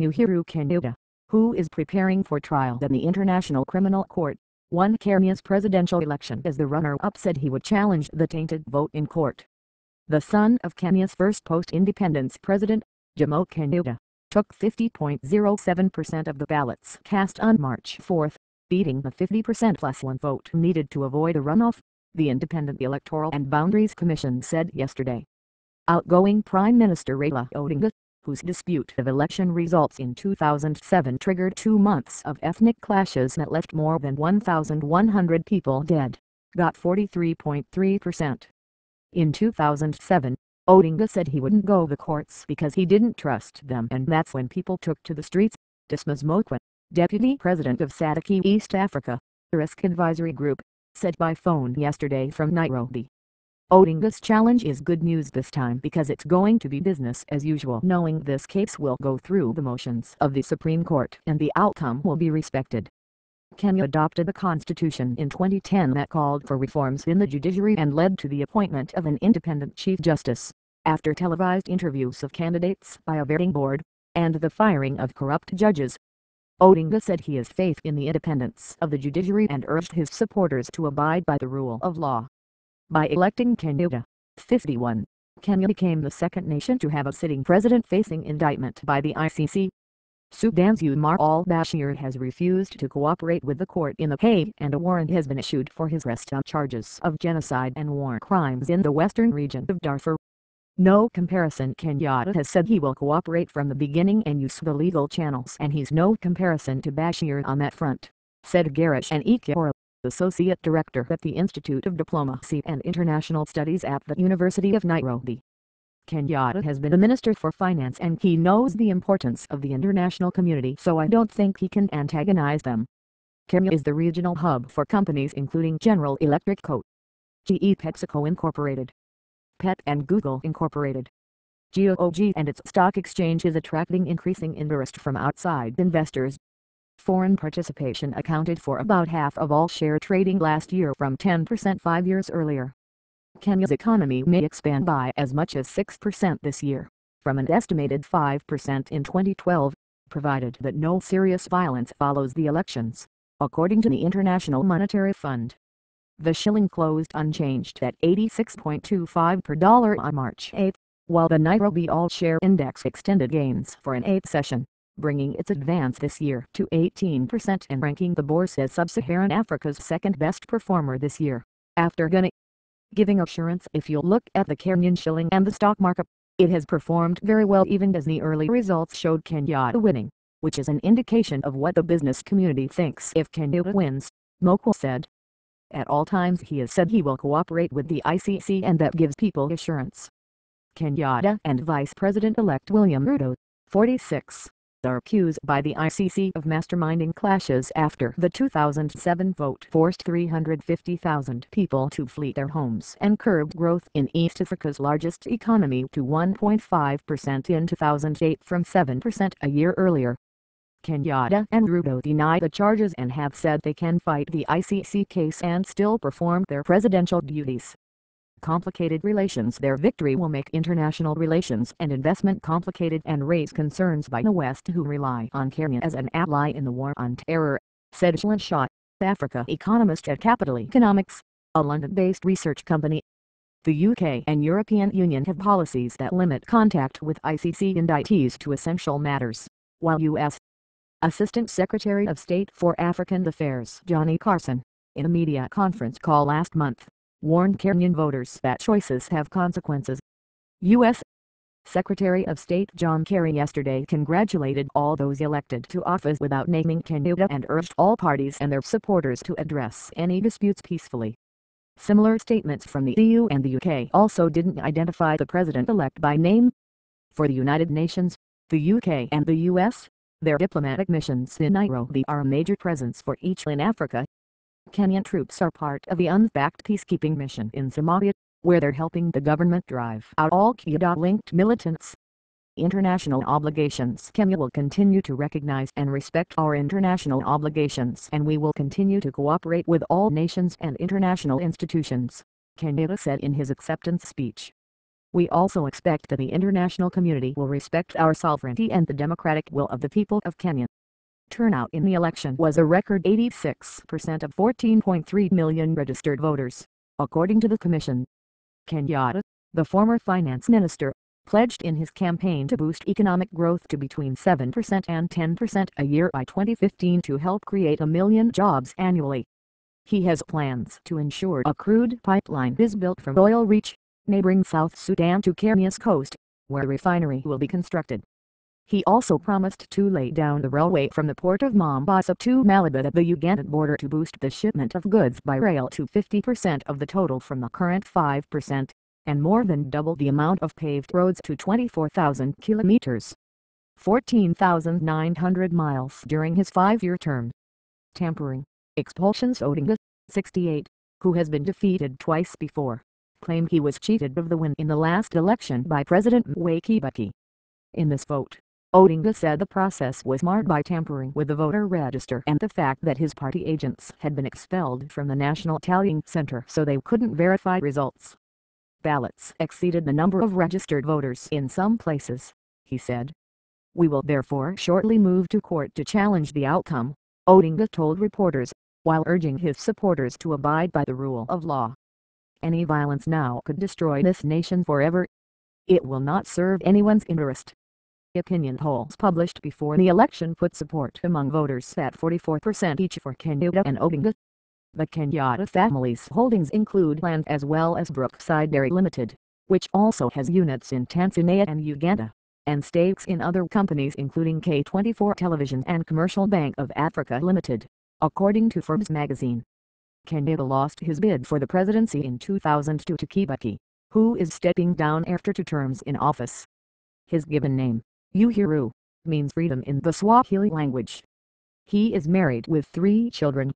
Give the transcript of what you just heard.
Uhuru Kenyatta, who is preparing for trial in the International Criminal Court, won Kenya's presidential election as the runner-up said he would challenge the tainted vote in court. The son of Kenya's first post-independence president, Jomo Kenyatta, took 50.07% of the ballots cast on March 4, beating the 50% plus one vote needed to avoid a runoff, the Independent Electoral and Boundaries Commission said yesterday. Outgoing Prime Minister Raila Odinga, whose dispute of election results in 2007 triggered 2 months of ethnic clashes that left more than 1,100 people dead, got 43.3%. In 2007, Odinga said he wouldn't go to the courts because he didn't trust them, and that's when people took to the streets. Dismas Mokwa, deputy president of SADC East Africa, Risk Advisory Group, said by phone yesterday from Nairobi. Odinga's challenge is good news this time because it's going to be business as usual, knowing this case will go through the motions of the Supreme Court and the outcome will be respected. Kenya adopted a constitution in 2010 that called for reforms in the judiciary and led to the appointment of an independent chief justice, after televised interviews of candidates by a vetting board, and the firing of corrupt judges. Odinga said he has faith in the independence of the judiciary and urged his supporters to abide by the rule of law. By electing Kenyatta, 51, Kenya became the second nation to have a sitting president facing indictment by the ICC. Sudan's Umar al-Bashir has refused to cooperate with the court in The Hague, and a warrant has been issued for his arrest on charges of genocide and war crimes in the western region of Darfur. No comparison. Kenyatta has said he will cooperate from the beginning and use the legal channels, and he's no comparison to Bashir on that front, said Garish Anikiora, Associate Director at the Institute of Diplomacy and International Studies at the University of Nairobi. Kenyatta has been a minister for finance and he knows the importance of the international community, so I don't think he can antagonize them. Kenya is the regional hub for companies including General Electric Co., GE PepsiCo Incorporated, PET and Google Incorporated. GOG and its stock exchange is attracting increasing interest from outside investors. Foreign participation accounted for about half of all share trading last year from 10% 5 years earlier. Kenya's economy may expand by as much as 6% this year, from an estimated 5% in 2012, provided that no serious violence follows the elections, according to the International Monetary Fund. The shilling closed unchanged at 86.25 per dollar on March 8, while the Nairobi All-Share Index extended gains for an 8th session, bringing its advance this year to 18% and ranking the bourse as Sub-Saharan Africa's second-best performer this year, after Ghana. Giving assurance. If you look at the Kenyan shilling and the stock market, it has performed very well even as the early results showed Kenyatta winning, which is an indication of what the business community thinks if Kenyatta wins, Mokwa said. At all times he has said he will cooperate with the ICC and that gives people assurance. Kenyatta and Vice President-elect William Ruto, 46, are accused by the ICC of masterminding clashes after the 2007 vote forced 350,000 people to flee their homes and curbed growth in East Africa's largest economy to 1.5% in 2008 from 7% a year earlier. Kenyatta and Ruto deny the charges and have said they can fight the ICC case and still perform their presidential duties. Complicated relations. Their victory will make international relations and investment complicated and raise concerns by the West, who rely on Kenya as an ally in the war on terror, said Shlan Shah, Africa economist at Capital Economics, a London-based research company. The UK and European Union have policies that limit contact with ICC indictees to essential matters, while U.S. Assistant Secretary of State for African Affairs Johnny Carson, in a media conference call last month, warned Kenyan voters that choices have consequences. U.S. Secretary of State John Kerry yesterday congratulated all those elected to office without naming Kenyatta and urged all parties and their supporters to address any disputes peacefully. Similar statements from the EU and the UK also didn't identify the president-elect by name. For the United Nations, the UK and the US, their diplomatic missions in Nairobi are a major presence for each in Africa. Kenyan troops are part of the UN's-backed peacekeeping mission in Somalia, where they're helping the government drive out all Al-Qaeda-linked militants. International obligations. Kenya will continue to recognize and respect our international obligations, and we will continue to cooperate with all nations and international institutions, Kenyatta said in his acceptance speech. We also expect that the international community will respect our sovereignty and the democratic will of the people of Kenya. Turnout in the election was a record 86% of 14.3 million registered voters, according to the commission. Kenyatta, the former finance minister, pledged in his campaign to boost economic growth to between 7% and 10% a year by 2015 to help create 1 million jobs annually. He has plans to ensure a crude pipeline is built from Oil Reach, neighboring South Sudan to Kenya's coast, where a refinery will be constructed. He also promised to lay down the railway from the port of Mombasa to Malaba at the Ugandan border to boost the shipment of goods by rail to 50% of the total from the current 5%, and more than double the amount of paved roads to 24,000 kilometers, 14,900 miles during his 5-year term. Tampering, expulsions. Odinga, 68, who has been defeated twice before, claimed he was cheated of the win in the last election by President Kibaki. In this vote, Odinga said the process was marred by tampering with the voter register and the fact that his party agents had been expelled from the National Tallying Center so they couldn't verify results. Ballots exceeded the number of registered voters in some places, he said. We will therefore shortly move to court to challenge the outcome, Odinga told reporters, while urging his supporters to abide by the rule of law. Any violence now could destroy this nation forever. It will not serve anyone's interest. Opinion polls published before the election put support among voters at 44% each for Kenyatta and Odinga. The Kenyatta family's holdings include land as well as Brookside Dairy Limited, which also has units in Tanzania and Uganda, and stakes in other companies including K24 Television and Commercial Bank of Africa Limited, according to Forbes magazine. Kenyatta lost his bid for the presidency in 2002 to Kibaki, who is stepping down after 2 terms in office. His given name, Uhuru, means freedom in the Swahili language. He is married with 3 children,